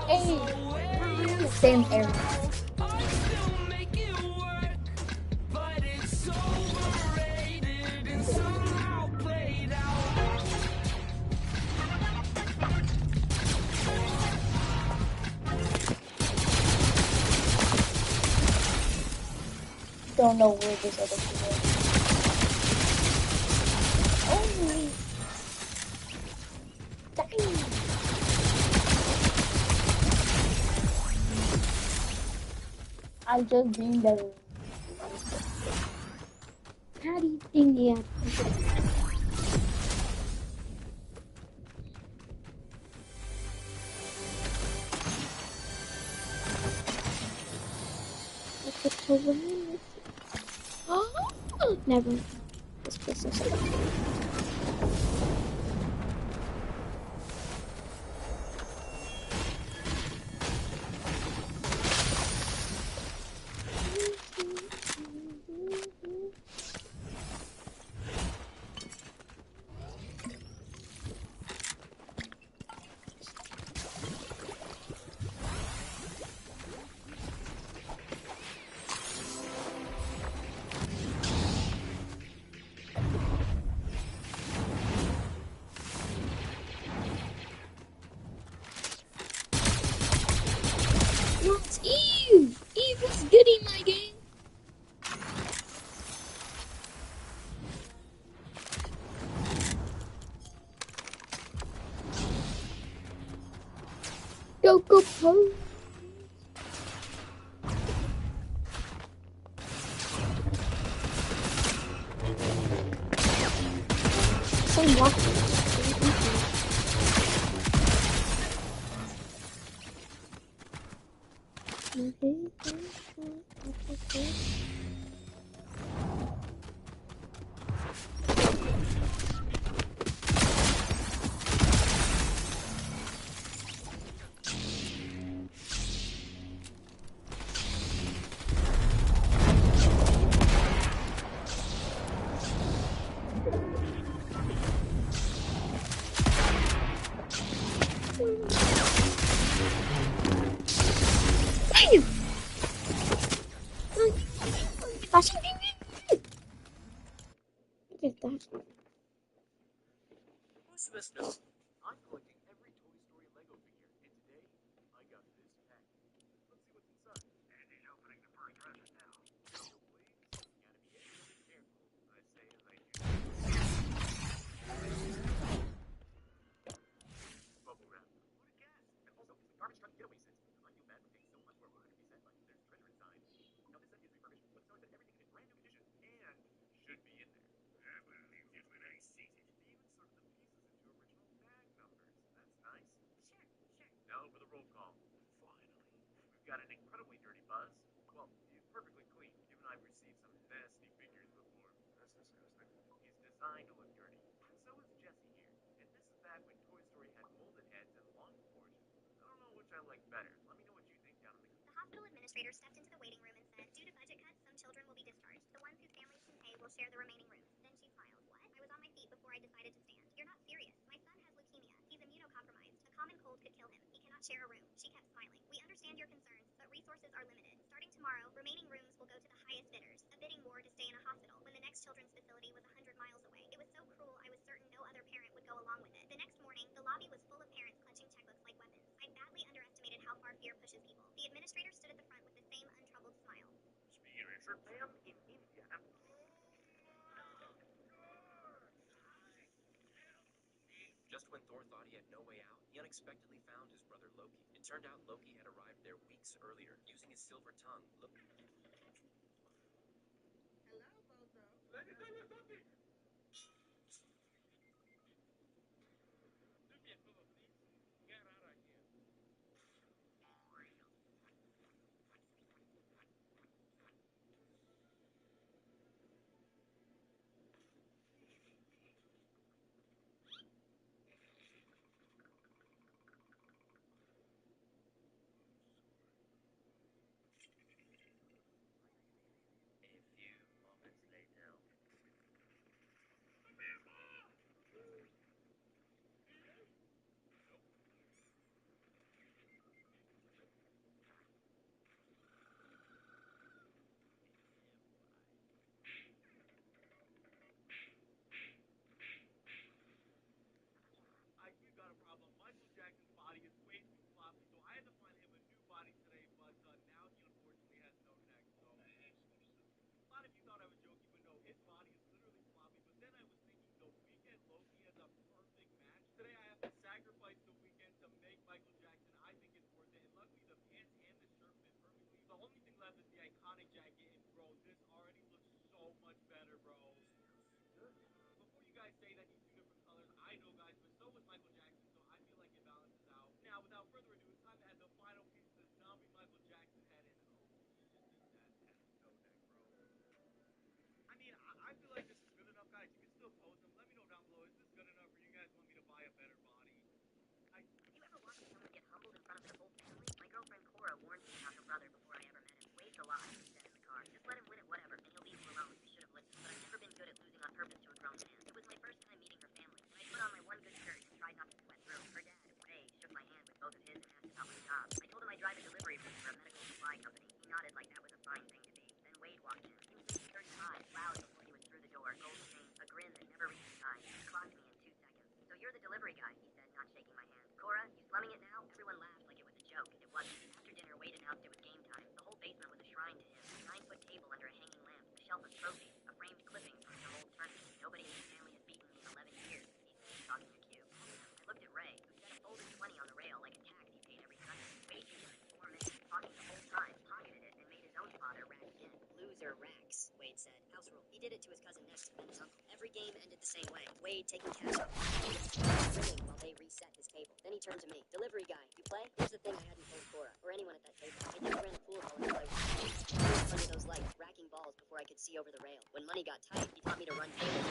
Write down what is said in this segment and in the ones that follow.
Hey, we're in the same area. Don't know where this other people is. Oh, dang. I just being the patty thingy. Oh, never. This place is so bad. What's Eve? Eve was good in my game. Go, go, pose. Some walking. Administrator stepped into the waiting room and said, due to budget cuts, some children will be discharged. The ones whose families can pay will share the remaining rooms. Then she smiled. What? I was on my feet before I decided to stand. You're not serious. My son has leukemia. He's immunocompromised. A common cold could kill him. He cannot share a room. She kept smiling. We understand your concerns, but resources are limited. Starting tomorrow, remaining rooms will go to the highest bidders. A bidding war to stay in a hospital when the next children's facility was 100 miles away. It was so cruel, I was certain no other parent would go along with it. The next morning, the lobby was full of parents clutching checkbooks like weapons. I badly underestimated how far fear pushes people. The administrator stood at the front with the same untroubled smile. Just when Thor thought he had no way out, he unexpectedly found his brother Loki. It turned out Loki had arrived there weeks earlier, using his silver tongue. A few moments later. We got a problem. Michael Jackson's body is way too floppy, so I had to find him a new body today, but now he unfortunately has no neck. So a lot of you thought I was joking, but no, his body is literally floppy. But then I was thinking the Weeknd Loki has a perfect match. Today I have to sacrifice the Weeknd to make Michael Jackson. I think it's worth it. And luckily the pants and the shirt fit perfectly. The only thing left is the iconic jacket, and bro, this already looks so much better, bro. Before you guys say that he's two different colors, I know guys, but so was Michael Jackson, so I feel like it balances out. Now, without further ado, it's time to add the final piece to the zombie Michael Jackson head, and oh, that has no neck, bro. I mean, I feel like this is good enough, guys. You can still pose them. Let me know down below, is this good enough, or you guys want me to buy a better body? Have you ever watched someone get humbled in front of their whole family? My girlfriend Cora warned me about her brother before I ever met him. Wade's a lie, he said in the car. Just let him win at whatever, and he'll leave you alone. I should have listened, but I've never been good at losing on purpose to a grown man. It was my first time meeting her family, and I put on my one good shirt and tried not to sweat through. Her dad, Ray, shook my hand with both of his and asked about my job. I told him I drive a delivery route for a medical supply company. He nodded like that was a fine thing to be. Then Wade walked in. He was maybe 35, loud before he was through the door, gold chain, a grin that never reached his eyes. He clocked me in 2 seconds. So you're the delivery guy, he said, not shaking my hand. Cora, you slumming it now? Everyone laughed like it was a joke. It wasn't. After dinner, Wade announced it was game time. The whole basement was a shrine to him. A 9-foot table under a hanging lamp, a shelf of trophies, a framed clipping from some old tournament. Nobody in his family has beaten me in 11 years, he said, talking to Q. I looked at Ray, who set a folded 20 on the rail like a tax he paid every Sunday. Wade beat him in 4 minutes, talking the whole time, pocketed it, and made his own father rack again. Loser racks, Wade said. House rule. He did it to his cousin next and his uncle. Every game ended the same way. Wade taking cash off grinning while they reset his table. Then he turned to me. Delivery guy, you play? Here's the thing I hadn't told Cora, or anyone at that table. I never ran the pool hall until I was under those lights, racking balls before I could see over the rail. When money got tight, he taught me to run tables.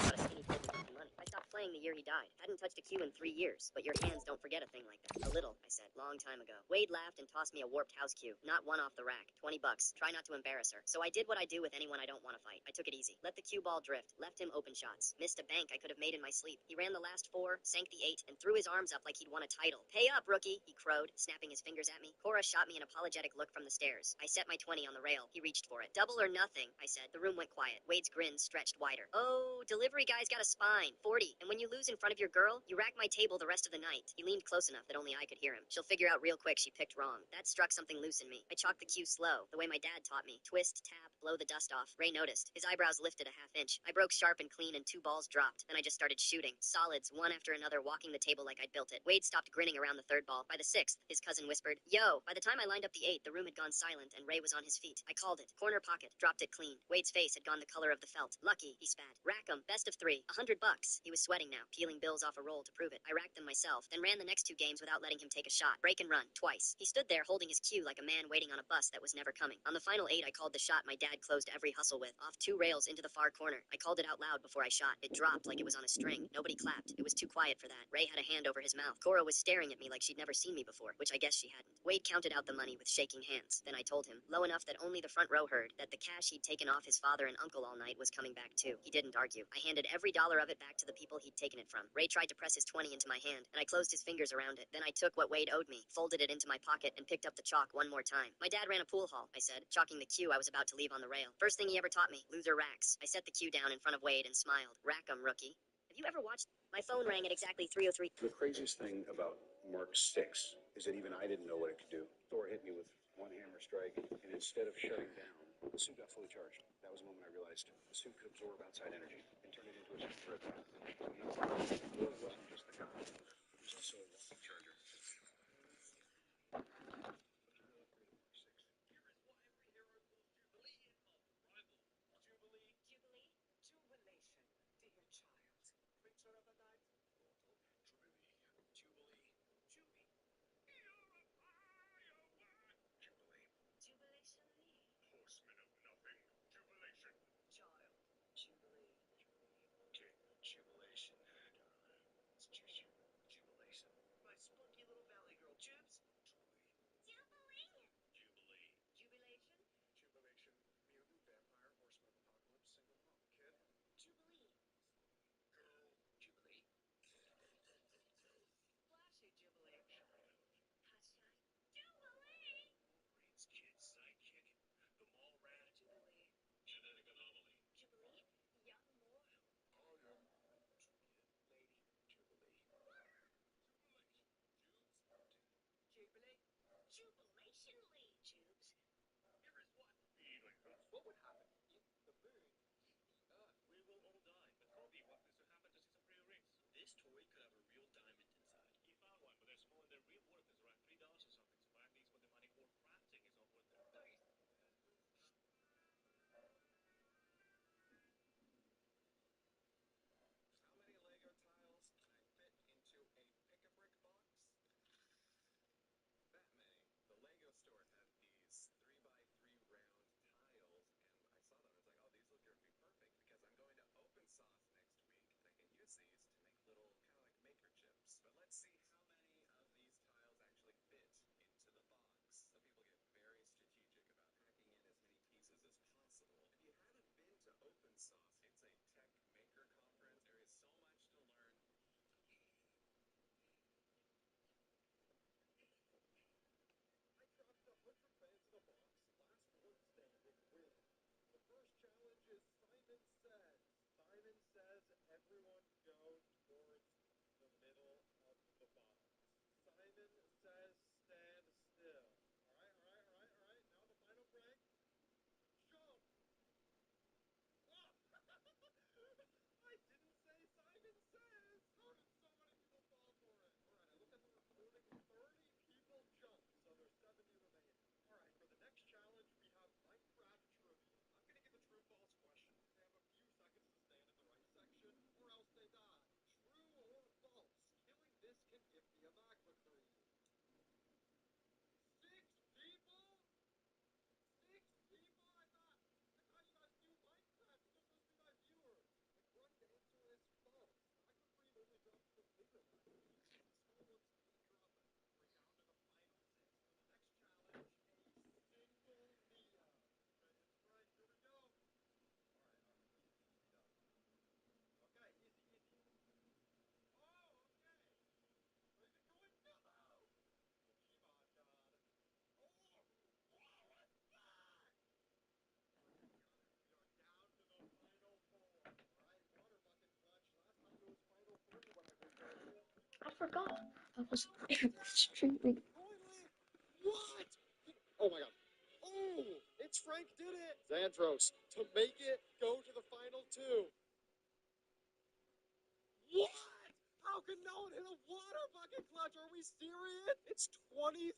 Not a skinny kid with empty money. I stopped playing the year he died. Hadn't touched a cue in 3 years, but your hands don't forget a thing like that. A little, I said, long time ago. Wade laughed and tossed me a warped house cue. Not one off the rack. $20. Try not to embarrass her. So I did what I do with anyone I don't want to fight. I took it easy. Let the cue ball drift. Left him open shots. Missed a bank I could have made in my sleep. He ran the last 4, sank the 8, and threw his arms up like he'd won a title. Pay up, rookie, he crowed, snapping his fingers at me. Cora shot me an apologetic look from the stairs. I set my 20 on the rail. He reached for it. Double or nothing, I said. The room went quiet. Wade's grin stretched wider. Oh, delivery guy's got a spine. 40. And when you lose in front of your girl, you rack my table the rest of the night. He leaned close enough that only I could hear him. She'll figure out real quick she picked wrong. That struck something loose in me. I chalked the cue slow, the way my dad taught me. Twist, tap, blow the dust off. Ray noticed. His eyebrows lifted a half inch. I broke sharp and clean and 2 balls dropped. Then I just started shooting. Solids, one after another, walking the table like I'd built it. Wade stopped grinning around the 3rd ball. By the 6th, his cousin whispered, Yo! By the time I lined up the 8th, the room had gone silent and Ray was on his feet. I called it. Corner pocket. Dropped it clean. Wade's face had gone the color of the felt. Lucky, he spat. Rack 'em. Best of 3. $100. He was sweating now, peeling bills off a roll to prove it. I racked them myself, then ran the next 2 games without letting him take a shot. Break and run. Twice. He stood there holding his cue like a man waiting on a bus that was never coming. On the final 8, I called the shot my dad closed every hustle with. Off 2 rails into the far corner. I called it out loud before I shot. It dropped like it was on a string. Nobody clapped. It was too quiet for that. Ray had a hand over his mouth. Cora was staring at me like she'd never seen me before, which I guess she hadn't. Wade counted out the money with shaking hands. Then I told him, low enough that only the front row heard, that the cash he'd taken off his father and uncle all night was coming back too. He didn't argue. I handed every dollar of it back to the people he'd taken it from. from. Ray tried to press his 20 into my hand, and I closed his fingers around it. Then I took what Wade owed me, folded it into my pocket, and picked up the chalk one more time. My dad ran a pool hall, I said, chalking the cue I was about to leave on the rail. First thing he ever taught me, loser racks. I set the cue down in front of Wade and smiled. Rack 'em, rookie. Have you ever watched? My phone rang at exactly 3:03. The craziest thing about Mark 6 is that even I didn't know what it could do. Thor hit me with one hammer strike, and instead of shutting down, the suit got fully charged. That was the moment I realized the suit could absorb outside energy and turn it into a super ripper. It wasn't just the gun, it was also a walking charger. Jubilation. It's just jubilation. My spunky little valley girl, Jubes. Jubilee. Jubilation. Jubilation. Me a new vampire, horseman of apocalypse, single mom, kid. Jubilee. Girl. Jubilee. Flashy Jubilee. Hashtag Jubilee. Wolverine's kid sidekick. The mall rat. Jubilee. Genetic anomaly. Jubilee. Young more. Oh, yeah. Lady. Jubilee. Jubilee. Jubilation Lee. Jubes. Here is what. What would happen if the moon hit the Earth? We will all die. But Kobe, what needs to happen to see some pretty rings? This toy could have a real diamond inside. He found one, but they're smaller than real worth is around $3 or something. So find these for the money or crafting is not worth it. Nice. How many Lego tiles can I fit into a pick-a-brick box? That many. The Lego store had these 3x3 round tiles, and I saw them. I was like, oh, these look going to be perfect because I'm going to open sauce next week, and I can use these to make little kind of like maker chips. But let's see how many of these tiles actually fit into the box. Some people get very strategic about packing in as many pieces as possible. If you haven't been to open sauce, it's a tech maker conference. There is so much to learn. I dropped 100 fans in a box last Wednesday with win. The first challenge is Simon Says. Simon says everyone go towards the middle of the box. Simon says stand still. All right, all right, all right, all right. Now the final prank. Jump. I didn't say Simon Says. How did so many people fall for it? All right, I looked at the recording. 30 people jumped, so there's 70 remaining. All right, for the next challenge, we have Minecraft trivia. I'm going to give a true-false question. They have a few seconds to stand in the right section, or else they die. True or false? Killing this can give me a magma cream. 6 people? 6 people? I thought you guys knew Minecraft. You're just supposed to be my viewers. The correct answer is false. Magma cream only drops from bigger magma. Small ones can't drop it. We're down to the final 6 for the next challenge. A single Neo. Ready to strike? Here we go. All right, easy done. Okay, easy, easy. Oh, okay. Where's it going? No! Pokemon God. Oh, whoa, what's that? We are down to the final 4. All right, water bucket clutch. Last time it was final 3 when I was there. I forgot. I was extremely. What? Oh my god. Oh, it's Frank did it. Xandros to make it go to the final 2. What? How could no one hit a water bucket clutch? Are we serious? It's 23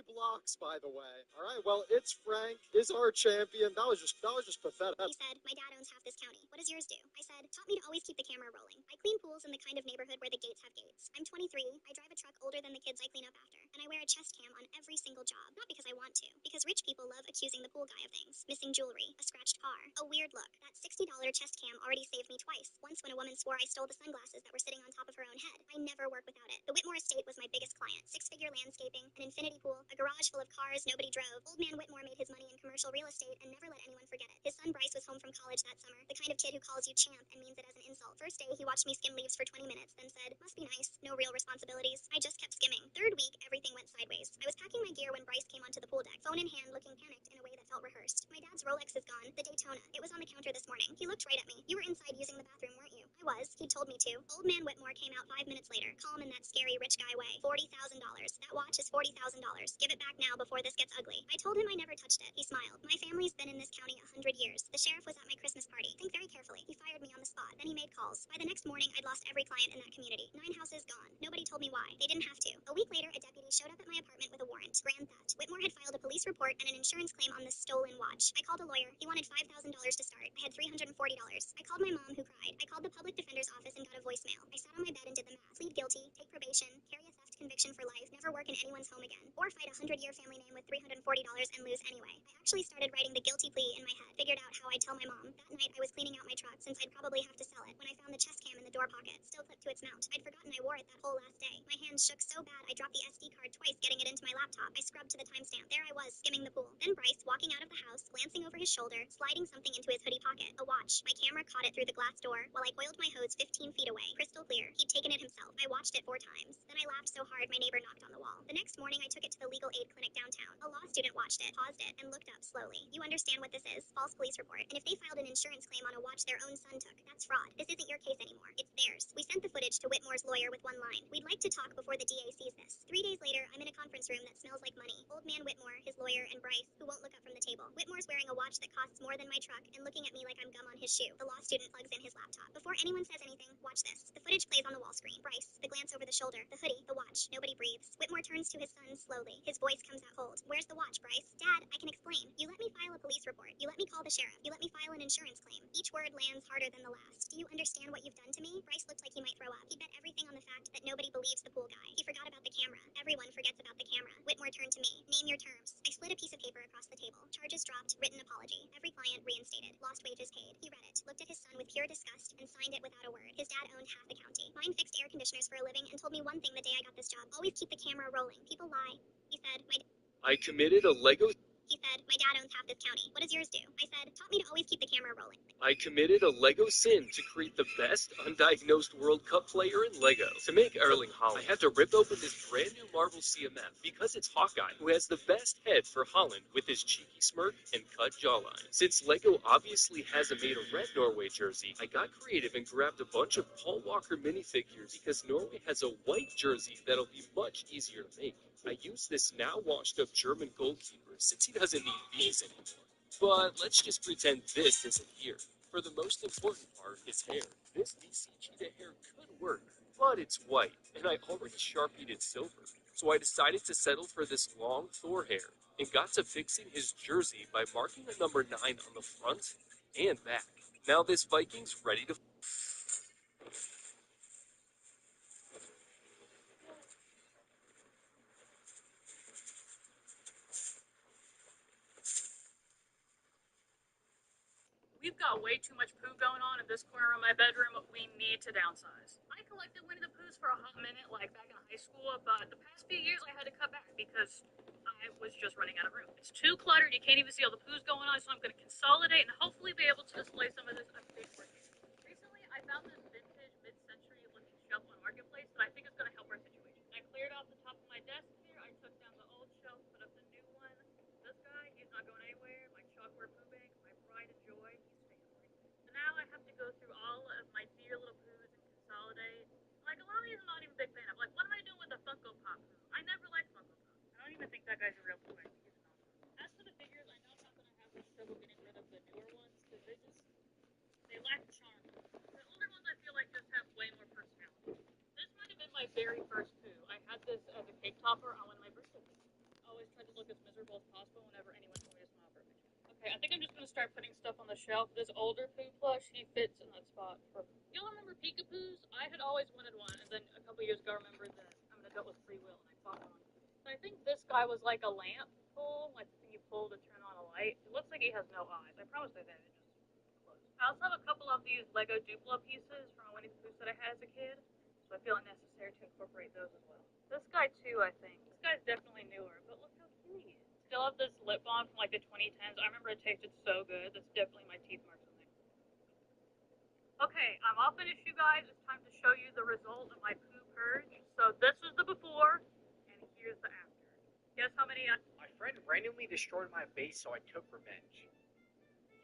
blocks, by the way. All right, well, it's Frank is our champion. That was just pathetic. He said, my dad owns half this county. What does yours do? I said, taught me to always keep the camera rolling. I clean pools in the kind of neighborhood where the gates have gates. I'm 23. I drive a truck older than the kids I clean up after. And I wear a chest cam on every single job. Not because I want to. Because rich people love accusing the pool guy of things. Missing jewelry. A scratched car. A weird look. That $60 chest cam already saved me twice. Once when a woman swore I stole the sunglasses that were sitting on top of her own head. I never work without it. The Whitmore Estate was my biggest client. Six-figure landscaping, an infinity pool, a garage full of cars nobody drove. Old man Whitmore made his money in commercial real estate and never let anyone forget it. His son Bryce was home from college that summer, the kind of kid who calls you champ and means it as an insult. First day, he watched me skim leaves for 20 minutes, then said, "Must be nice. No real responsibilities." I just kept skimming. Third week, everything went sideways. I was packing my gear when Bryce came onto the pool deck, phone in hand, looking panicked in a way that felt rehearsed. "My dad's Rolex is gone. The Daytona. It was on the counter this morning." He looked right at me. "You were inside using the bathroom, weren't you?" I was. He told me to. Old man Whitmore came out 5 minutes later, calm in that scary rich guy way. $40,000. That watch is $40,000. Give it back now before this gets ugly. I told him I never touched it. He smiled. "My family's been in this county 100 years. The sheriff was at my Christmas party. Think very carefully. He fired me on the spot. Then he made calls. By the next morning, I'd lost every client in that community. 9 houses gone. Nobody told me why. They didn't have to. A week later, a deputy showed up at my apartment with a warrant. Grand theft. Whitmore had filed a police report and an insurance claim on the stolen watch. I called a lawyer. He wanted $5,000 to start. I had $340. I called my mom, who cried. I called the public defender's office and got a voicemail. I sat on my bed and did the math. Plead guilty, take probation, carry a theft conviction for life, never work in anyone's home again, or fight a 100-year family name with $340 and lose anyway. I actually started writing the guilty plea in my head, figured out how I'd tell my mom. That night, I was cleaning out my truck since I'd probably have to sell it when I found the chest cam in the door pocket, still clipped to its mount. I'd forgotten I wore it that whole last day. My hands shook so bad I dropped the SD card twice getting it into my laptop. I scrubbed to the timestamp. There I was, skimming the pool. Then Bryce, walking out of the house, glancing over his shoulder, sliding something into his hoodie pocket. A watch. My camera caught it through the glass door while I coiled my hose 15 feet away. Crystal clear. He'd taken it himself. I watched it 4 times. Then I laughed so hard my neighbor knocked on the wall. The next morning I took it to the legal aid clinic downtown. A law student watched it, paused it, and looked up slowly. "You understand what this is? False police report. And if they filed an insurance claim on a watch their own son took, that's fraud. This isn't your case anymore. It's theirs." We sent the footage to Whitmore's lawyer with one line. "We'd like to talk before the DA sees this." 3 days later, I'm in a conference room that smells like money. Old man Whitmore, his lawyer, and Bryce, who won't look up from the table. Whitmore's wearing a watch that costs more than my truck and looking at me like I'm gum on his shoe. The law student plugs in his laptop. Before anyone says anything, watch this. The footage plays on the wall screen. Bryce, the glance over the shoulder, the hoodie, the watch. Nobody breathes. Whitmore turns to his son slowly. His voice comes out cold. "Where's the watch, Bryce?" "Dad, I can explain. You let me file a police report. You let me call the sheriff. You let me file an insurance claim." Each word lands harder than the last. "Do you understand what you've done to me?" Bryce looked like he might throw up. He bet everything on the fact that nobody believes the pool guy. He forgot about the camera. Everyone forgets about the camera. Whitmore turned to me. "Name your terms." I slid a piece of paper across the table. Charges dropped, written apology. Every client reinstated. Lost wages paid. He read it, looked at his son with pure disgust, and signed it without a word. His dad owned half the county. Mine fixed air conditioners for a living and told me one thing the day I got this job. "Always keep the camera rolling. People lie." He said, I committed a Lego "My dad owns half this county. What does yours do?" I said, "Taught me to always keep the camera rolling." I committed a Lego sin to create the best undiagnosed World Cup player in Lego. To make Erling Haaland, I had to rip open this brand new Marvel CMF because it's Hawkeye, who has the best head for Haaland with his cheeky smirk and cut jawline. Since Lego obviously hasn't made a red Norway jersey, I got creative and grabbed a bunch of Paul Walker minifigures because Norway has a white jersey that'll be much easier to make. I used this now washed up German goalkeeper since he doesn't need these anymore. But let's just pretend this isn't here. For the most important part, his hair. This DC cheetah hair could work, but it's white, and I already sharpied it silver. So I decided to settle for this long Thor hair, and got to fixing his jersey by marking a number 9 on the front and back. Now this Viking's ready to... We've got way too much poo going on in this corner of my bedroom. We need to downsize. I collected Winnie the Poohs for a hot minute, like back in high school, but the past few years I had to cut back because I was just running out of room. It's too cluttered, you can't even see all the poos going on, so I'm going to consolidate and hopefully be able to display some of this unfinished work. Recently, I found this vintage, mid-century looking shelf on Marketplace that I think is going to help our situation. I cleared off the top of my desk here, I took down the old shelf, put up the new one. This guy, he's not going anywhere. My chalkboard poo bag, my pride and joy, he's staying away. So now I have to go through all of my dear little poos and consolidate. Like, a lot of these I'm not even a big fan of. Like, what am I doing with the Funko Pop poo? I never liked Funko Pop. I don't even think that guy's a real poo. I think he's a non-poo. As for the figures, I know I'm not going to have much trouble getting rid of the newer ones because they lack charm. The older ones I feel like just have way more personality. This might have been my very first poo. I had this as a cake topper on one of my birthday cakes. I always tried to look as miserable as possible whenever anyone told me to smile for a picture. Okay, I think I'm just going to start putting stuff on the shelf. This older poo plush, he fits in that spot. Y'all remember Peekapoos? I had always wanted one, and then a couple years ago I remembered that I'm an adult with free will, and I bought one. So I think this guy was like a lamp pull, like the thing you pull to turn on a light. It looks like he has no eyes. I promise they're there. They're just closed. I also have a couple of these Lego Duplo pieces from a Winnie the Pooh that I had as a kid, so I feel it necessary to incorporate those as well. on from like the 2010s. I remember it tasted so good. That's definitely my teeth marks on there. Okay, I'm all finished, you guys. It's time to show you the result of my poo purge. So this is the before, and here's the after. Guess how many? My friend randomly destroyed my base, so I took revenge.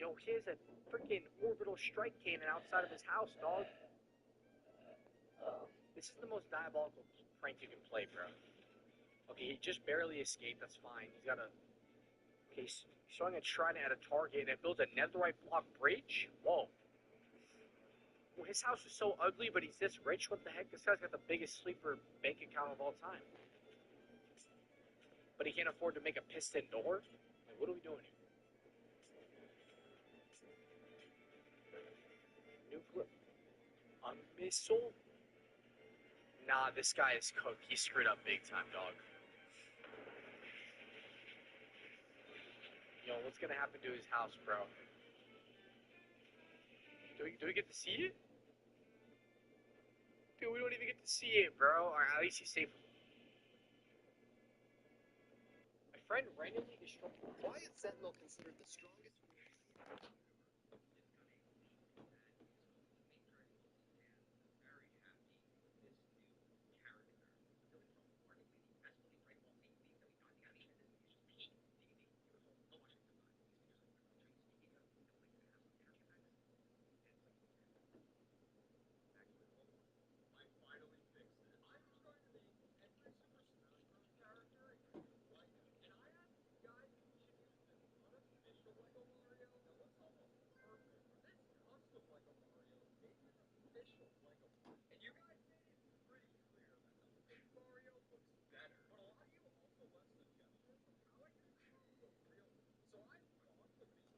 Yo, here's a freaking orbital strike cannon outside of his house, dog. This is the most diabolical prank you can play, bro. Okay, he just barely escaped. That's fine. He's got a. Okay, he's showing a trident at a target, and it builds a netherite block bridge. Whoa. Well, his house is so ugly, but he's this rich. What the heck? This guy's got the biggest sleeper bank account of all time. But he can't afford to make a piston door? Like, what are we doing here? New clip. A missile? Nah, this guy is cooked. He screwed up big time, dog. Yo, what's gonna happen to his house, bro? Do we get to see it? Dude, we don't even get to see it, bro. Or at least he's safe. My friend randomly destroyed. Why is Sentinel considered the strongest? Here's the plan. Josh and Christian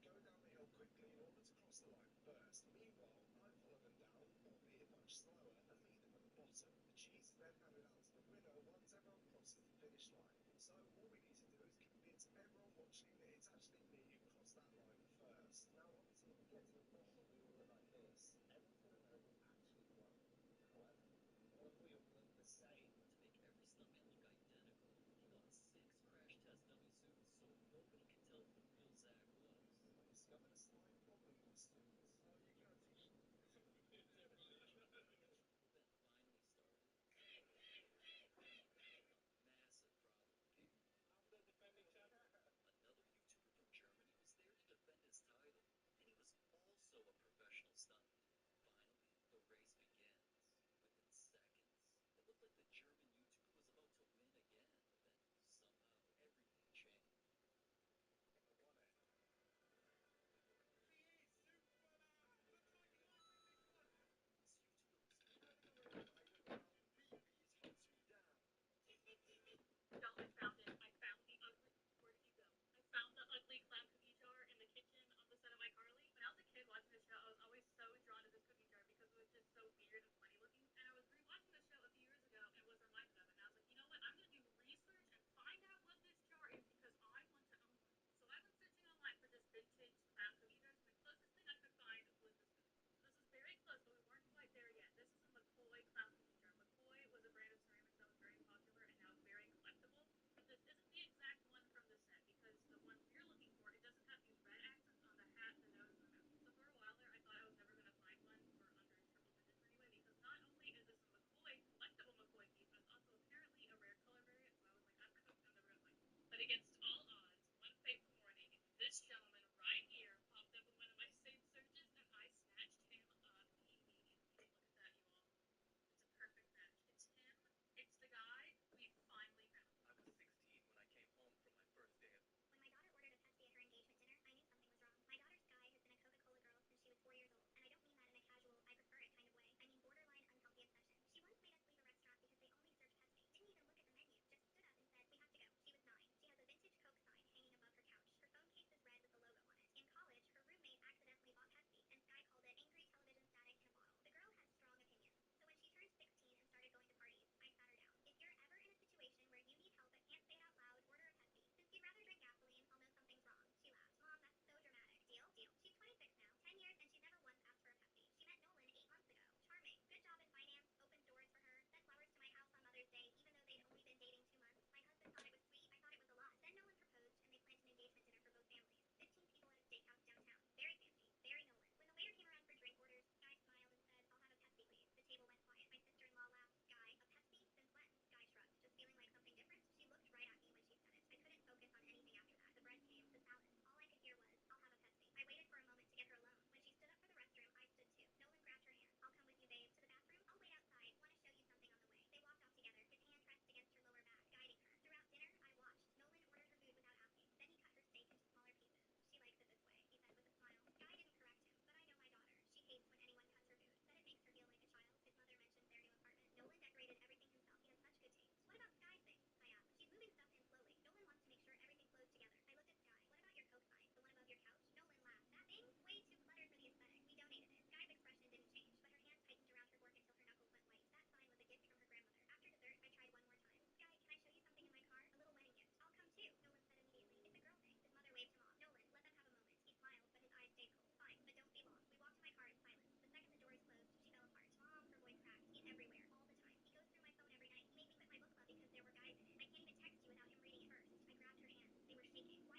go down the hill quickly in order to cross the line first. Meanwhile, I follow them down, albeit much slower, and meet them at the bottom. The cheese is then handed out to the winner once everyone crosses the finish line. So all we need to do is convince everyone watching that it's actually me who crossed that line first. Now, obviously, if we get to the bottom of the order like this, everyone's going to know who actually won. However, what if we all look the same to make every stuntman look identical? He got 6 crash test dummy suits, so nobody could tell who the real Zach was. I discovered a slight problem with the students. Oh, you can't teach them. The event finally started. Massive problem.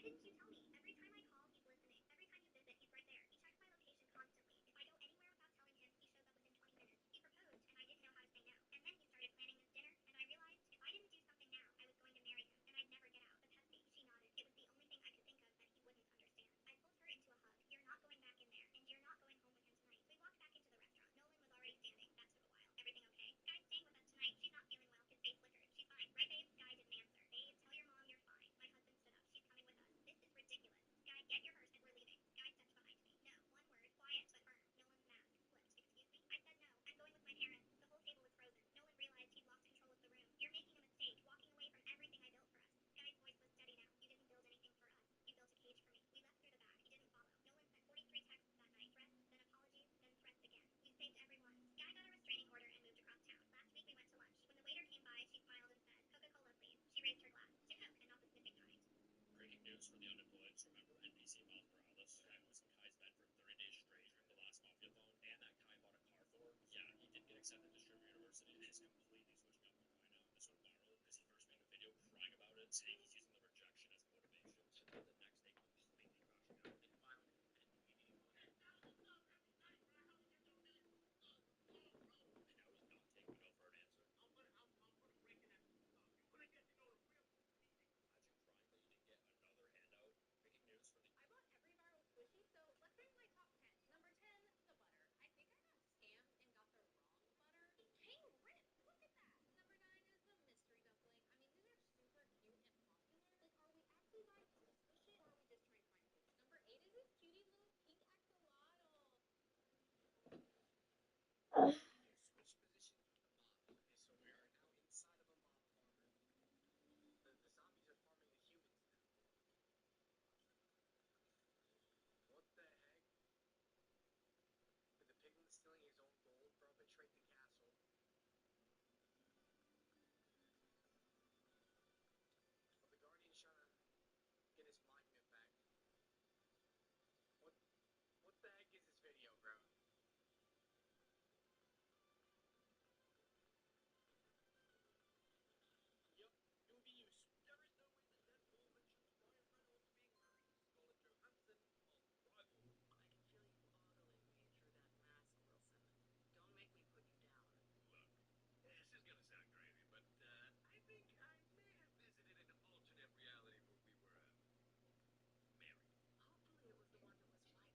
didn't you tell me? Every time I call, he's listening. Every time you visit, he's right there. He checks my location constantly. If I go anywhere without telling him, he shows up within 20 minutes. He proposed, and I didn't know how to say no. And then he started planning this dinner, and I realized if I didn't do something now, I was going to marry him, and I'd never get out. The pesky. She nodded. It was the only thing I could think of that he wouldn't understand. I pulled her into a hug. You're not going back in there, and you're not going home with him tonight. We walked back into the restaurant. Nolan was already standing. That took a while. Everything okay? Skye's staying with us tonight. She's not feeling well. His face flickered. She's fine. Right, babe? Skye didn't answer. Babe, tell your mom you're fine. My husband stood up. She's coming with us. This is ridiculous. Skye, get your hearse and we're leaving. Skye stepped behind me. No. One word. Quiet but firm. Nolan's mask flipped. Excuse me? I said no. I'm going with my parents. The whole table was frozen. Nolan realized he'd lost control of the room. You're making a mistake. Walking away from everything I built for us. Skye's voice was steady now. You didn't build anything for us. You built a cage for me. We left through the back. He didn't follow. Nolan sent 43 texts that night. Threats, then apologies, then threats again. You saved everyone. Skye got a restraining order and moved across town. Last week we went to lunch. When the waiter came by, she smiled and said, Coca-Cola, please. She raised her glass. To Coke and not the sniffing kind. Breaking news for the unemployed. Remember NBC Miles Morales? The guy who was in Kai's bed for 30 days straight during the last Mafia phone, and that Kai bought a car for? Yeah, he did get accepted to Sherman University and is completely switching up on Kai now. This went viral because he first made a video crying about it, saying he's using the rejection as motivation. And then the next day, completely crashing out. And finally, and now he's not taking no for an answer. I'm gonna break an extra stuff. You're gonna get to know the real meaning. Imagine crying that you didn't get another handout. Breaking news for the I bought every viral squishy, so let's bring my top 10. Number 10, the butter. I think I got scammed and got the wrong butter. It came ripped. Look at that. Number 9 is the mystery dumpling. I mean, these are super cute and popular. Like, are we actually buying to squish it, or are we just trying to find food? Number 8 is this cutie little pink axolotl. Switch positions with the mob. Okay, so we are now inside of a mob farmer. The zombies are farming the humans now. What the heck? With the piglin stealing his own gold, bro betrayed the castle. But the Guardian's trying to get his monument back. What what the heck is this video, bro? Yup, new views. There is no way that Deadpool mentions Ryan Reynolds being married to Scarlett Johansson on Rivals. I can feel you ogling me through that mask, Wilson. Don't make me put you down. Look, this is gonna sound crazy, but I think I may have visited an alternate reality where we were married. Hopefully it was the one that was wiped out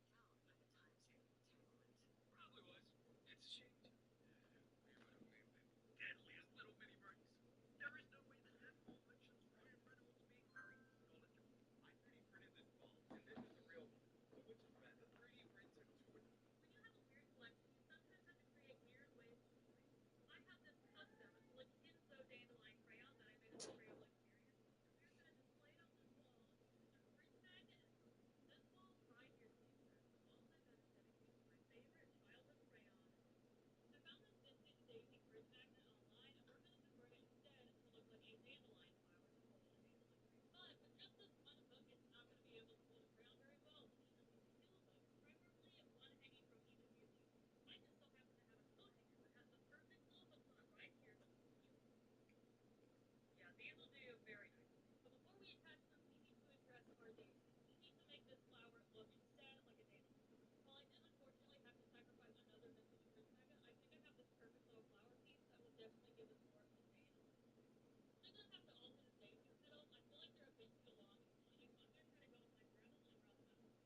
by the time stream entanglement. Probably was. It's a shame too. We would have made the deadliest little mini breaks. There is no way that Deadpool mentions Ryan Reynolds being married to Scarlett Johansson. I 3D printed this ball, and this is the real one. So which is better, 3D printed or not? When you have a weird collection, you sometimes have to create weird ways to avoid it. I have this custom like Kenzo dandelion crayon that I made as a Crayola experience, and we're gonna display it on this wall using a fruit magnet and glue. This wall right here is the exact wall in my bedroom dedicated to my favorite childhood crayon. I found this vintage daisy fruit magnet online, and we're gonna convert it instead to look like a dandelion flower to hold a hazel tree. But with just this one hook, it's not gonna be able to hold a crayon very well. So you'll need two hooks, preferably one hanging from each of these leaves. I just so happen to have a coat hanger that has the perfect little hook on it right here to hold each one. Yeah, these will do very nicely. But before we attach them, we need to address our daisy. We need to make this flower look instead like a dandelion. While I did unfortunately have to sacrifice another vintage fruit magnet, I think I have this perfect little flower piece that will definitely give us more of the dandelion look. I'm gonna have to alter the daisy petals. I feel like they're a bit too long and pointy, so I'm gonna try to go with my Dremel and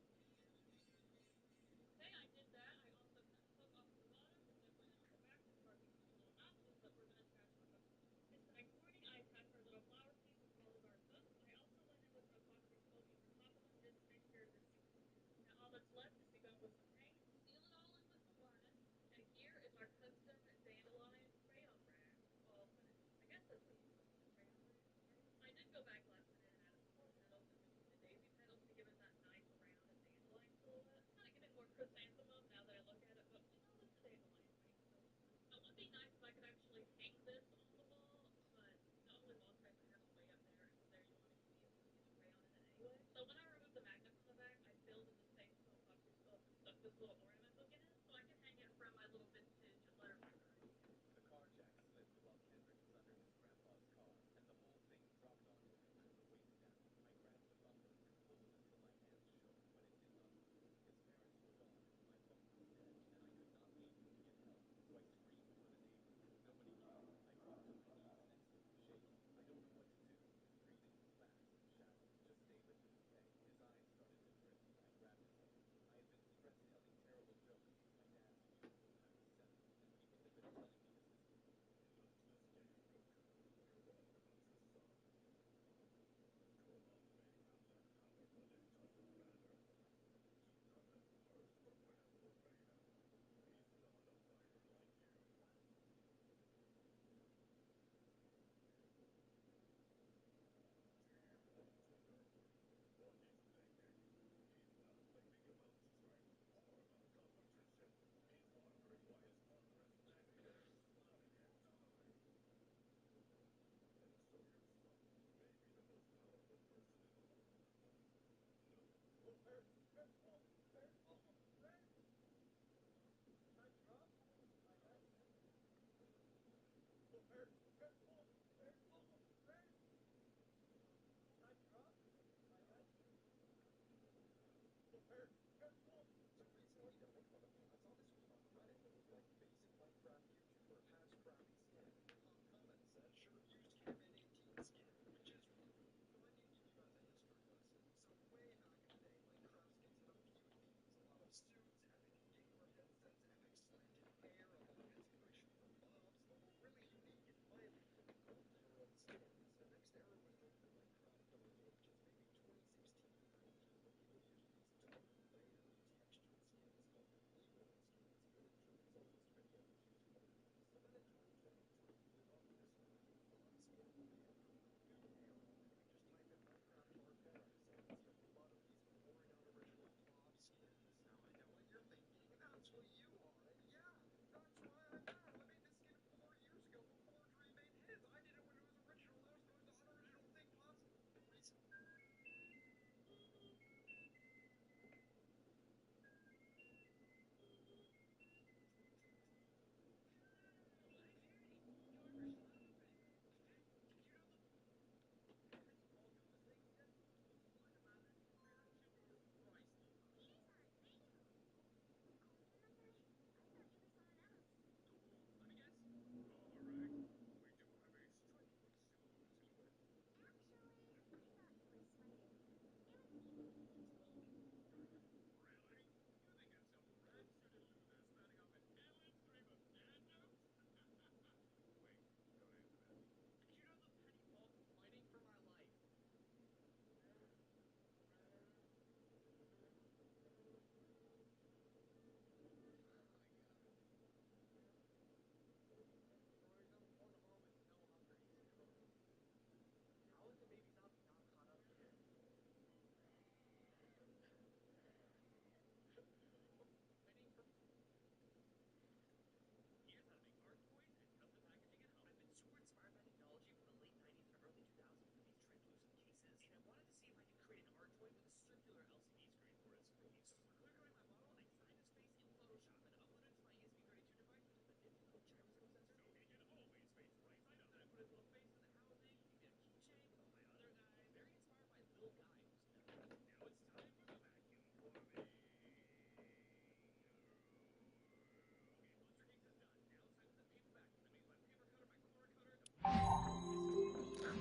round them out. Okay, I did that. I also cut the hook off of the bottom, and then we're gonna go back and carve these two little nostrils that we're gonna attach our hook to. This next morning, I attached our little flower piece as well as our hook. I also went in with some epoxy coating over top of them just to make sure they're super secure. Now all that's left is to go with some paint, seal it all in with some varnish, and here is our custom dandelion crayon rag, all finished. I guess that's what you call it, a crayon rag. I did go back last minute and added some more petals in between the daisy petals to give it that nice round dandelion silhouette. It's kind of giving more chrysanthemum now that I look at it, but it's a dandelion rag, so it's fine. It would be nice if I could actually hang this on the wall, but the only wall space I have is way up there, and from there you want to be able to see the crayon in it anyway. So when I removed the magnet from the back, I filled in the space with some epoxy stuff and stuck this little ornament hook in it, so I can hang it from my little vintage letterpress idea. The car jack slipped while Kendrick was under his grandpa's car, and the whole thing dropped onto him from the waist down. I grabbed the bumper and pulled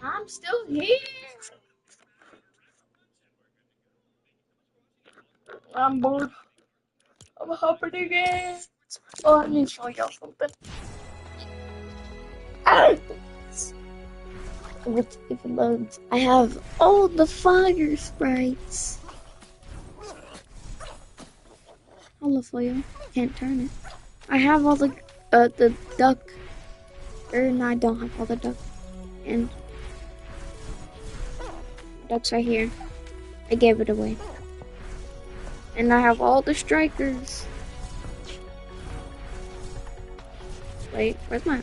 I'm still here. I'm bored. I'm hopping again. Oh, let me show y'all something. Ah! If it loads, I have all the fire sprites. I'll look for you. Can't turn it. I have all the duck. Or no, I don't have all the duck. And duck's right here. I gave it away. And I have all the strikers. Wait, where's my...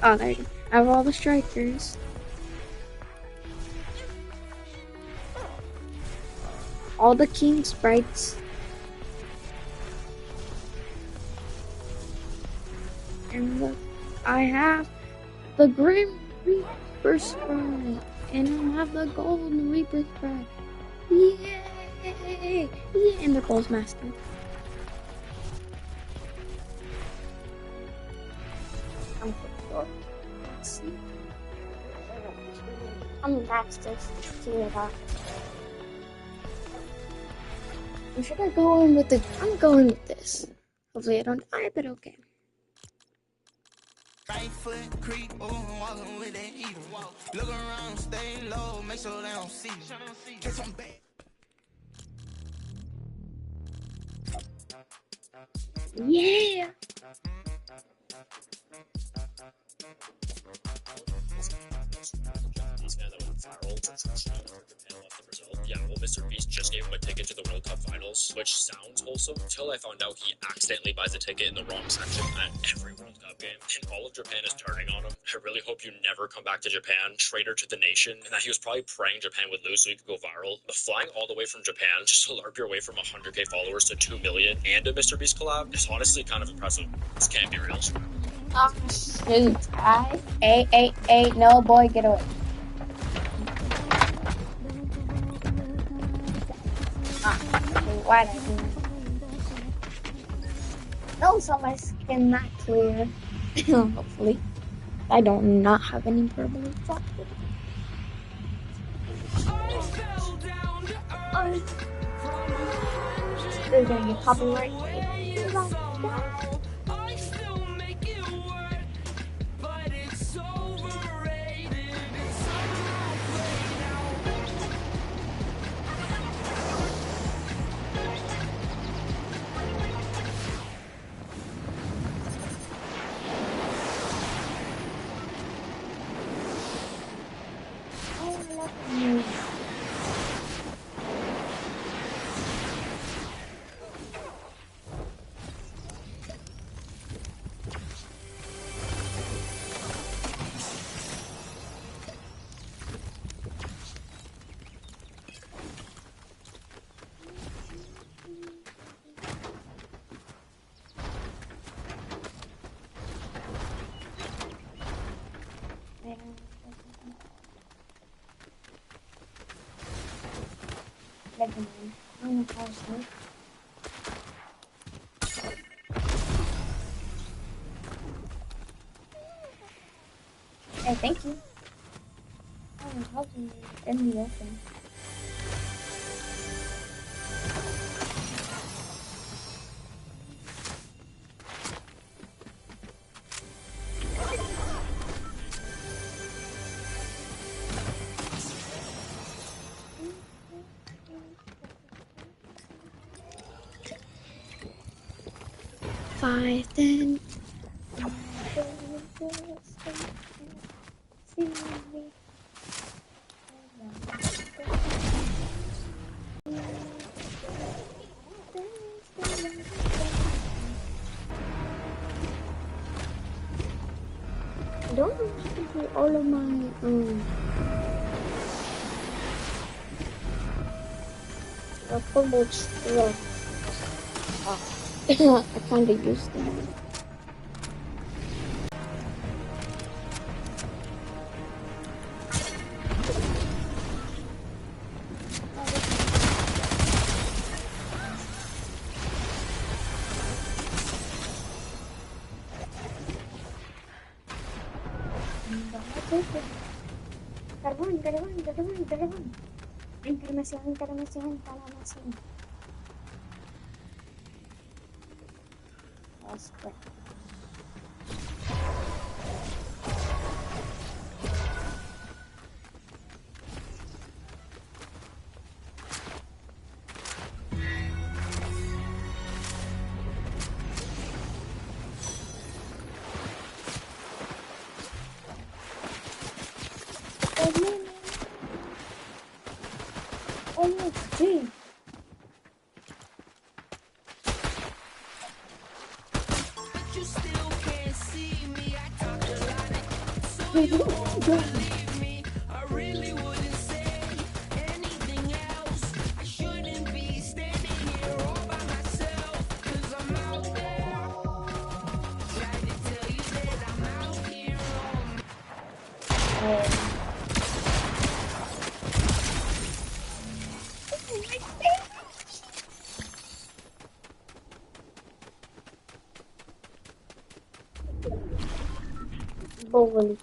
Oh, there you go. I have all the strikers. All the king sprites. And look, I have the Grim Reaper sprite. And I have the Golden Reaper sprite. Yay! Yeah, and the Postmaster. I'm sure. Let's see. I'm next to see that. Or should I go in with the... I'm going with this. Hopefully I don't die, but okay. Right foot creep, walking with that heater. Look around, stay low, make sure they don't see you. Catch some bad. Yeah! These guys that went viral just Japan left to Brazil. Yeah, well, Mr. Beast just gave him a ticket to the World Cup finals, which sounds wholesome until I found out he accidentally buys a ticket in the wrong section at every World Cup game, and all of Japan is turning on him. I really hope you never come back to Japan, traitor to the nation, and that he was probably praying Japan would lose so he could go viral. But flying all the way from Japan just to LARP your way from 100k followers to 2 million and a Mr. Beast collab is honestly kind of impressive. This can't be real. Oh, shoot. Hey, no, boy, get away. Why did I do that? No, so my skin not clear. Hopefully. I don't not have any purple chocolate. There's gonna be copyright. Never mind. I don't know how to sleep. Hey, thank you. I don't know how to in the open. Five, then. I don't know if you can see all of my purple stuff. I kind of used them. run. Encarnación. That's great. Oh, gee. But you still can't see me. I talk a lot, so you won't believe me. I really wouldn't say anything else. I shouldn't be standing here all by myself, 'cause I'm out there. Tried to tell you that I'm out here on my Bowling.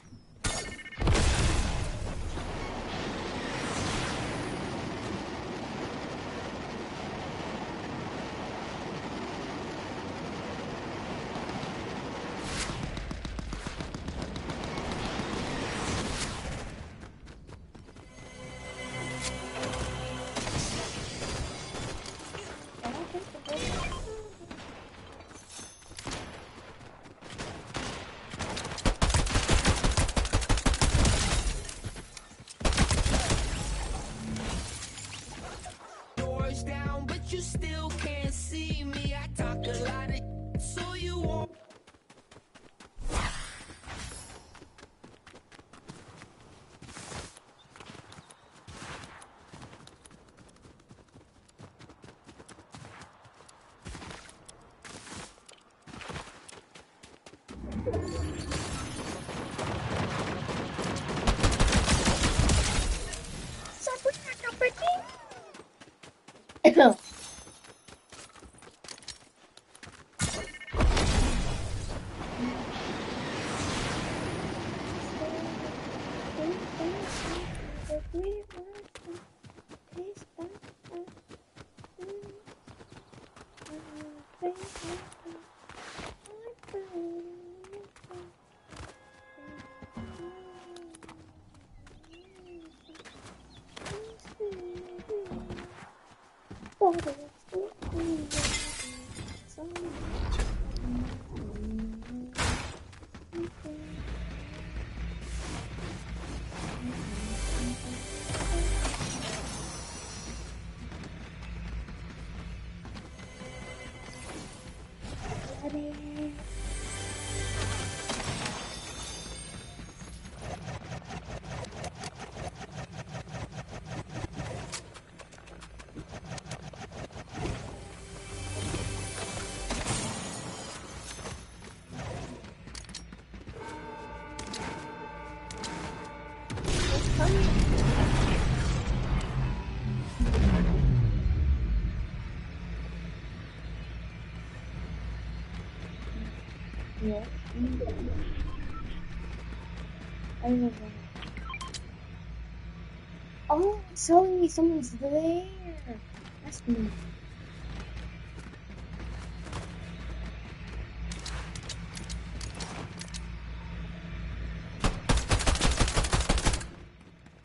doors down, but you still can't see me. I talk a lot of, so you won't. Yeah. I remember. Oh, it's telling me someone's there. That's me.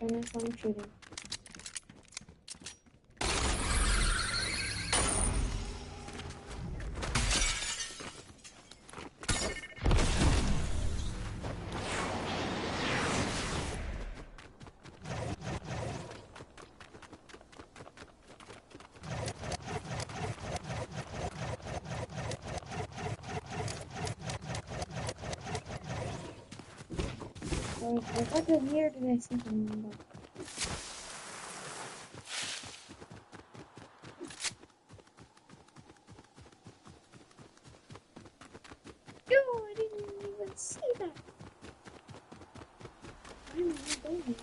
And that's why I'm shooting. So if I go here, did I see someone? No, I didn't even see that. I'm not going here.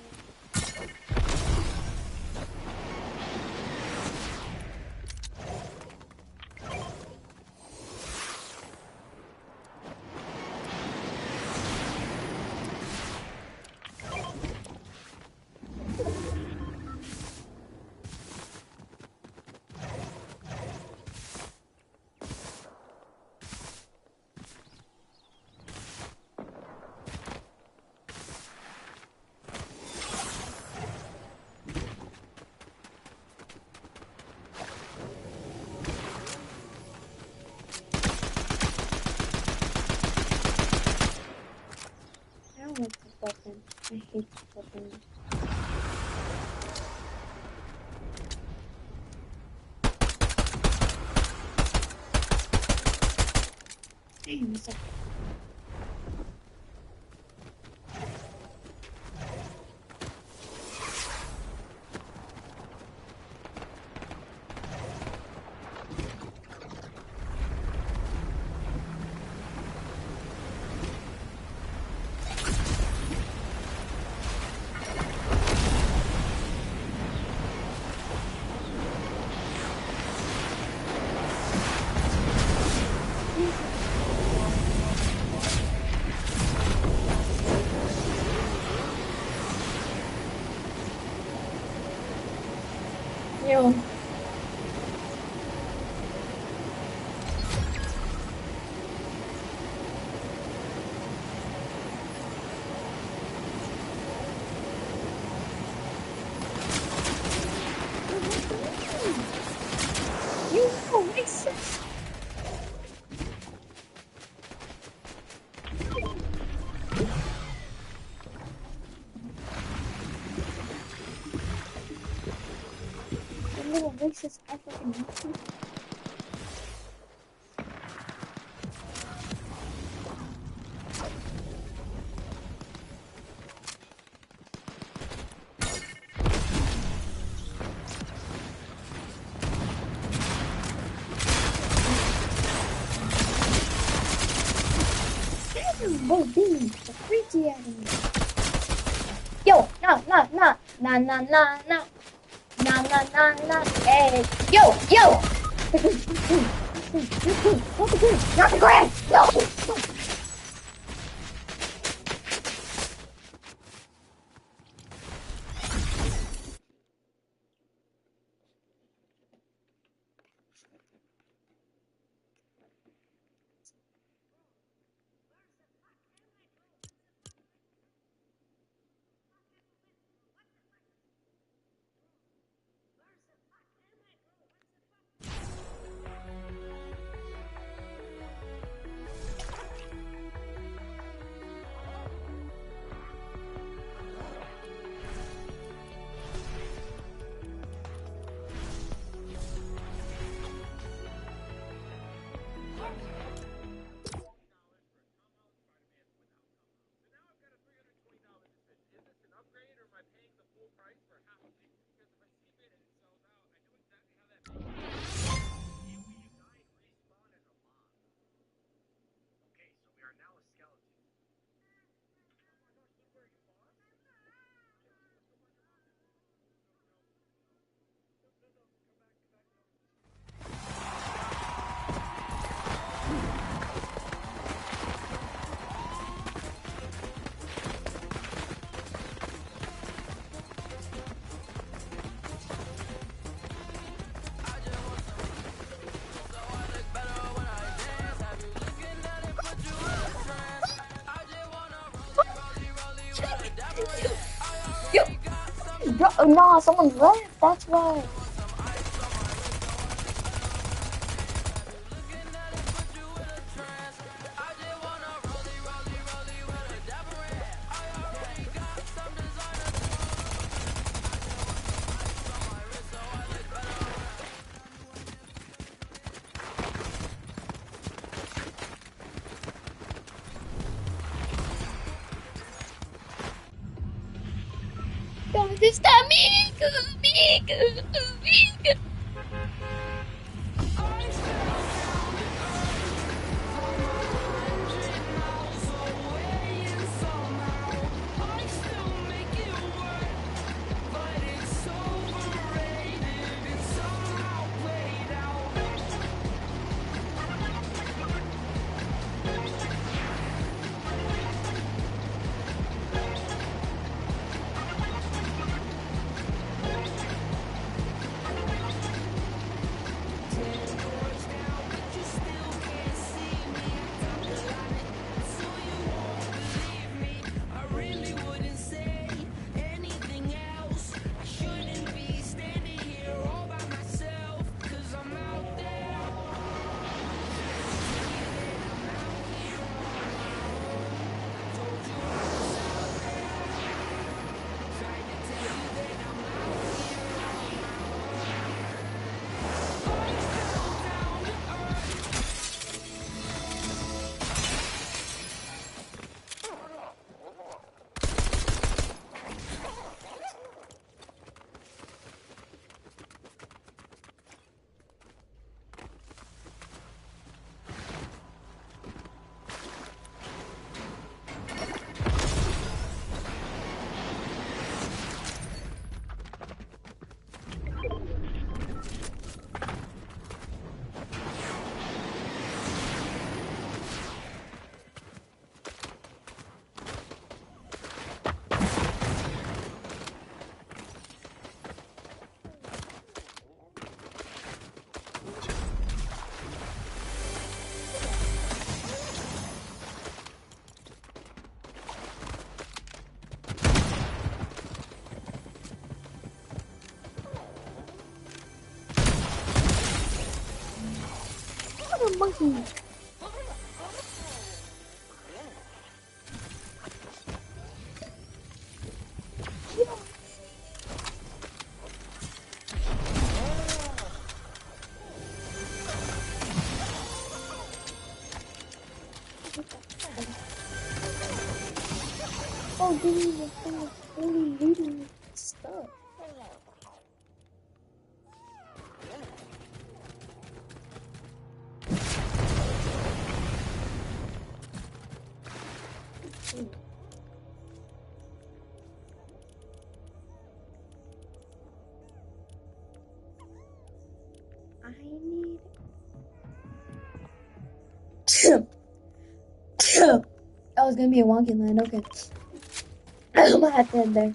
hate Fortnite. Damn, it's like yo. You know, racist. You little racist African Nazi. Oh, dude, the freaky out of me. Yo, no, no, no, no, no, no, no. No, no, no, no. Hey, yo, yo! Not the ground! No! Okay, so we are now a skeleton. Yo! Bro, no, someone left, that's why. ¿Dónde está Miku? Miku, Miku. What a monkey! Oh, give me the thing of fully reading stuff. I need. That was gonna be a wonky land. Okay. I'm gonna have to end there.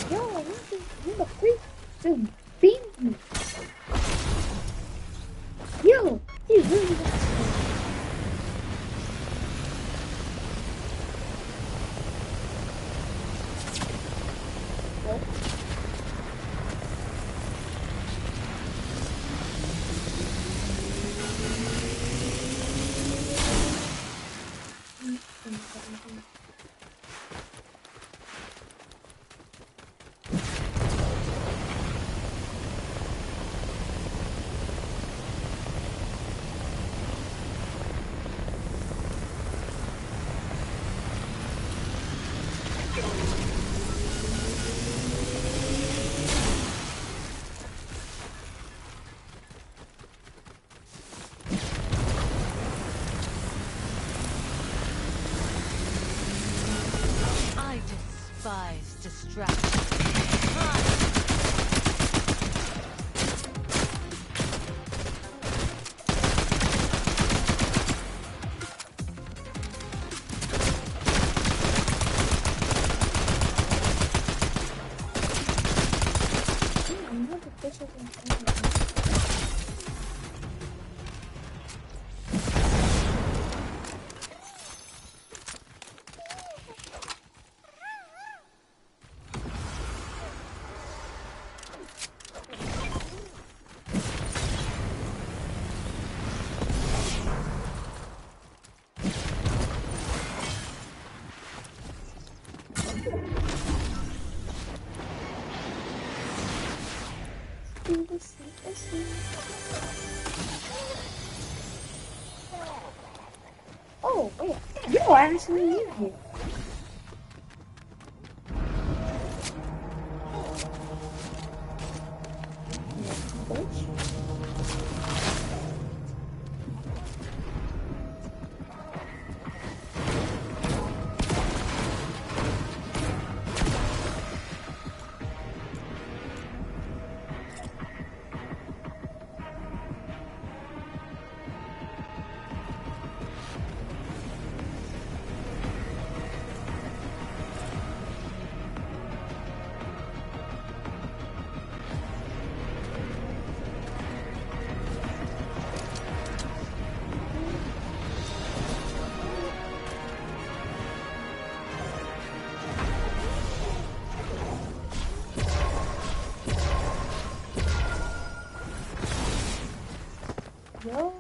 Yo, what the freak just beat me? Yo, he really got me. I despise distraction. I'm not official in Fortnite. Oh, wait. You're actually in here. Yo.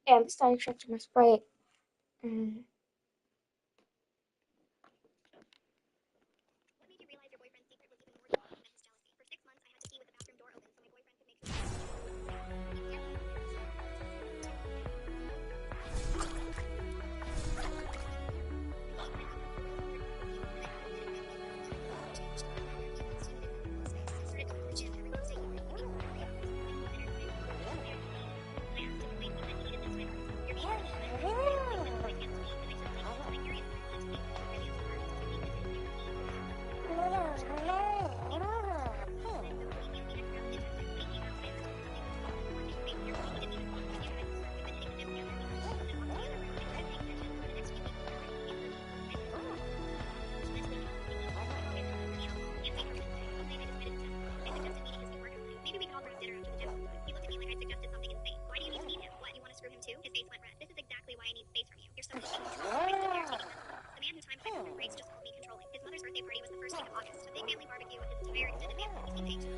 Yeah, I'm starting to check my Sprite. What made you realize your boyfriend's secret was even more deep than his jealousy? For 6 months, I had to pee with the bathroom door open so my boyfriend could make sure. Maybe we can all grab dinner after the gym. He looked at me like I suggested something insane. Why do you need to meet him? What, you want to screw him too? His face went red. This is exactly why I need space from you. You're so taking control. I stood there taking this. The man who timed my bathroom breaks just called me controlling. His mother's birthday party was the first week of August. A big family barbecue with his entire extended family. He seemed anxious.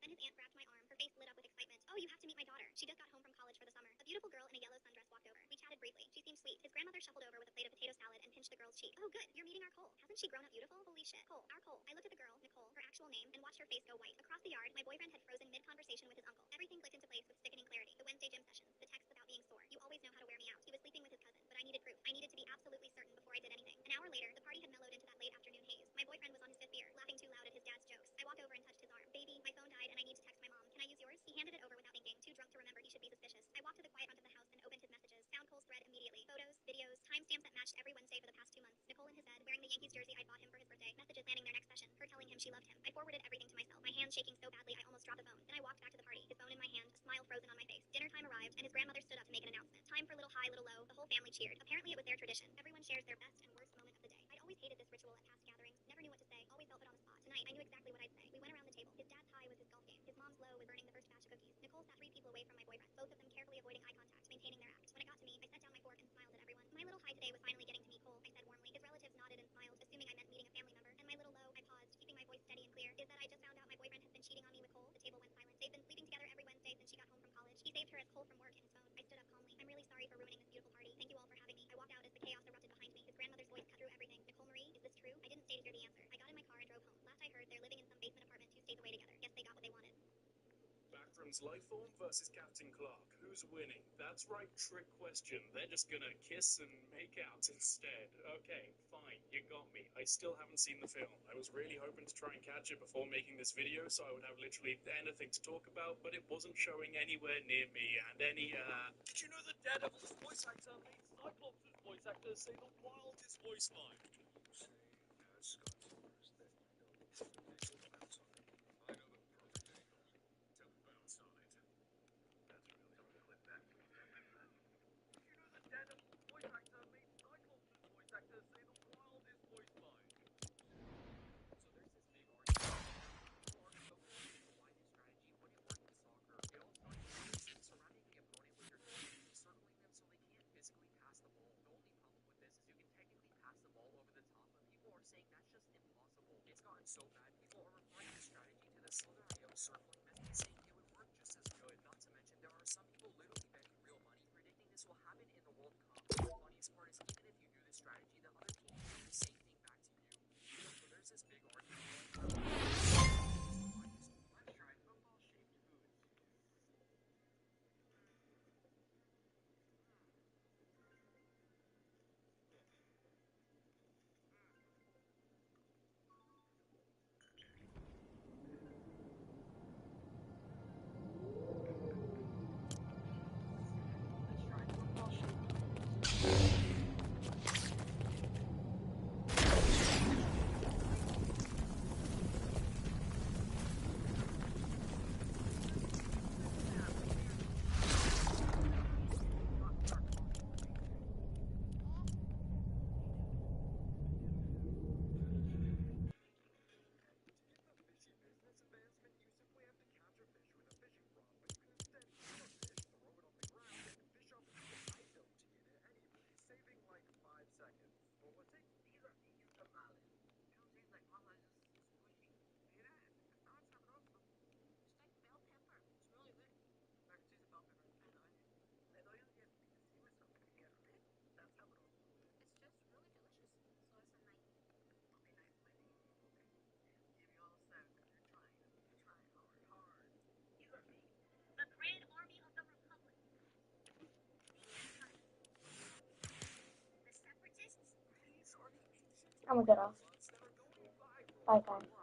Then his aunt grabbed my arm. Her face lit up with excitement. Oh, you have to meet my daughter. She just got home from college for the summer. A beautiful girl in a yellow sundress walked over. We chatted briefly. She seemed sweet. His grandmother shuffled over with a plate of potato salad and pinched the girl's cheek. Oh, good. You're meeting our Cole. Hasn't she grown up beautiful? Holy shit. Cole. Our Cole. I looked at the girl, Nicole, her actual name, and watched her face go white. Across the yard, my boyfriend had frozen mid-conversation with his uncle. Everything clicked into place with sickening clarity. The Wednesday gym sessions, the texts about being sore. You always know how to wear me out. He was sleeping with his cousin, but I needed proof. I needed to be absolutely certain before I did anything. An hour later, the party had mellowed into that late afternoon haze. My boyfriend was on his fifth beer, laughing too loud at his dad's jokes. I walked over and touched his arm. Baby, my phone died and I need to text my mom. Can I use yours? He handed it over without thinking, too drunk to remember he should be suspicious. I walked to the quiet front of the house and opened his messages. Found Cole's thread immediately. Photos, videos, timestamps that matched every Wednesday for the past 2 months. Nicole in his bed, wearing the Yankees jersey I bought him for his birthday. Messages planning their next session. Her telling him she loved him. I forwarded everything to myself, my hands shaking so badly I almost dropped the phone. Then I walked back to the party, his phone in my hand, a smile frozen on my face. Dinner time arrived, and his grandmother stood up to make an announcement. Time for little high, little low. The whole family cheered. Apparently it was their tradition. Everyone shares their best and worst moment of the day. I'd always hated this ritual at past gatherings. Never knew what to say. Always felt put on the spot. Tonight, I knew exactly what I'd say. We went around the table. His dad's high was his golf game. His mom's low was burning the first batch of cookies. Nicole sat 3 people away from my boyfriend, both of them carefully avoiding eye contact, maintaining their act. When it got to me, I set down my fork and smiled at everyone. My little high today was finally getting to meet Cole, I said warmly. His relatives nodded and smiled, assuming I meant meeting a family member. And my little low, I paused, keeping my voice steady and clear, is that I just found out my boyfriend has been cheating on me with Cole. The table went silent. They've been sleeping together every Wednesday since she got home from college. He saved her as Cole from work in his phone. I stood up calmly. I'm really sorry for ruining this beautiful party. Thank you all for having me. I walked out as the chaos erupted behind me. His grandmother's voice cut through everything. Nicole Marie, is this true? I didn't stay to hear the answer. I got in my car and drove home. Last I heard, they're living in some basement apartment 2 states away together. Guess they got what they wanted. Backrooms Lifeform versus Captain Clark. Who's winning? That's right, trick question. They're just gonna kiss and make out instead. Okay, fine, you got me. I still haven't seen the film. I was really hoping to try and catch it before making this video so I would have literally anything to talk about, but it wasn't showing anywhere near me, and Did you know that Daredevil's voice actor made Cyclops' voice actor say the wildest voice line? Daredevil's voice actor made Cyclops' voice actor say the wildest voice line. So there's this big argument. People are so confused why this strategy wouldn't work in soccer. It all starts with surrounding the opponent with your team, circling them so they can't physically pass the ball. The only problem with this is you can technically pass the ball over the top, but people are saying that's just impossible. It's gotten so bad, people are referring this strategy to the scenario circling method, saying it would work just as good. Not to mention, there are some people literally betting real money, predicting this will happen in the World Cup. The funniest part is even if you do this strategy, the other team will do the same thing back to you. So there's this big argument. Let's try football-shaped foods. I'm gonna get off. Bye, guys.